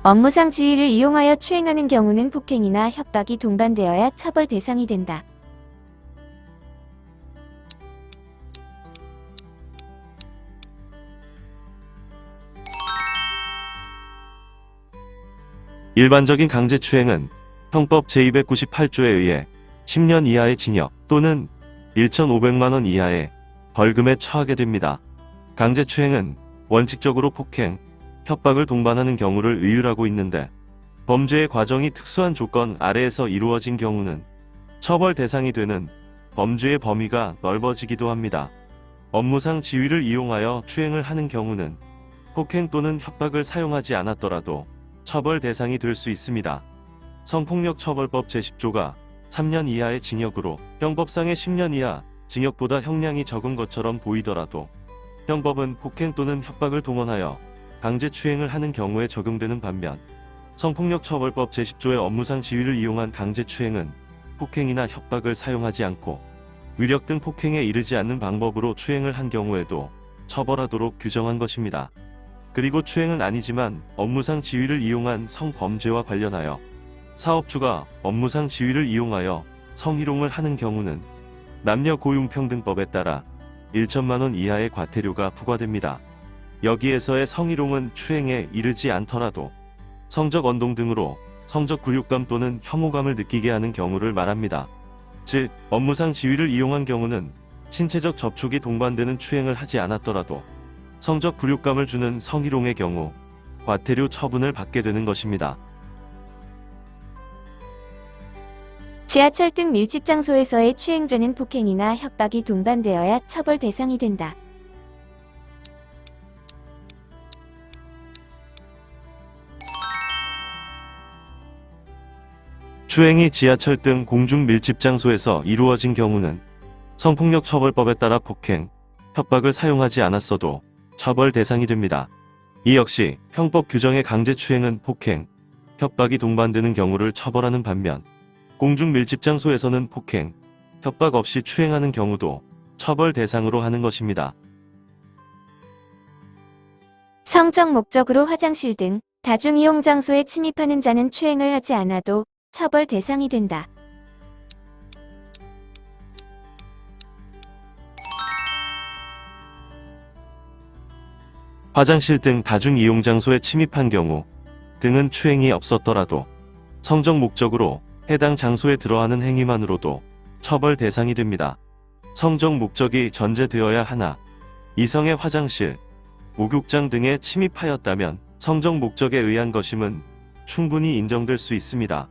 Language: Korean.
업무상 지위를 이용하여 추행하는 경우는 폭행이나 협박이 동반되어야 처벌 대상이 된다. 일반적인 강제추행은 형법 제298조에 의해 10년 이하의 징역 또는 1,500만 원 이하의 벌금에 처하게 됩니다. 강제추행은 원칙적으로 폭행, 협박을 동반하는 경우를 의율하고 있는데 범죄의 과정이 특수한 조건 아래에서 이루어진 경우는 처벌 대상이 되는 범죄의 범위가 넓어지기도 합니다. 업무상 지위를 이용하여 추행을 하는 경우는 폭행 또는 협박을 사용하지 않았더라도 처벌 대상이 될 수 있습니다. 성폭력처벌법 제10조가 3년 이하의 징역으로 형법상의 10년 이하 징역보다 형량이 적은 것처럼 보이더라도 형법은 폭행 또는 협박을 동원하여 강제추행을 하는 경우에 적용되는 반면 성폭력처벌법 제10조의 업무상 지위를 이용한 강제추행은 폭행이나 협박을 사용하지 않고 위력 등 폭행에 이르지 않는 방법으로 추행을 한 경우에도 처벌하도록 규정한 것입니다. 그리고 추행은 아니지만 업무상 지위를 이용한 성범죄와 관련하여 사업주가 업무상 지위를 이용하여 성희롱을 하는 경우는 남녀고용평등법에 따라 1천만 원 이하의 과태료가 부과됩니다. 여기에서의 성희롱은 추행에 이르지 않더라도 성적 언동 등으로 성적 굴욕감 또는 혐오감을 느끼게 하는 경우를 말합니다. 즉, 업무상 지위를 이용한 경우는 신체적 접촉이 동반되는 추행을 하지 않았더라도 성적 굴욕감을 주는 성희롱의 경우 과태료 처분을 받게 되는 것입니다. 지하철 등 밀집 장소에서의 추행죄는 폭행이나 협박이 동반되어야 처벌 대상이 된다. 추행이 지하철 등 공중 밀집 장소에서 이루어진 경우는 성폭력처벌법에 따라 폭행, 협박을 사용하지 않았어도 처벌 대상이 됩니다. 이 역시 형법 규정의 강제추행은 폭행, 협박이 동반되는 경우를 처벌하는 반면 공중 밀집 장소에서는 폭행, 협박 없이 추행하는 경우도 처벌 대상으로 하는 것입니다. 성적 목적으로 화장실 등 다중이용 장소에 침입하는 자는 추행을 하지 않아도 처벌 대상이 된다. 화장실 등 다중이용 장소에 침입한 경우 등은 추행이 없었더라도 성적 목적으로 해당 장소에 들어가는 행위만으로도 처벌 대상이 됩니다. 성적 목적이 전제되어야 하나 이성의 화장실, 목욕장 등에 침입하였다면 성적 목적에 의한 것임은 충분히 인정될 수 있습니다.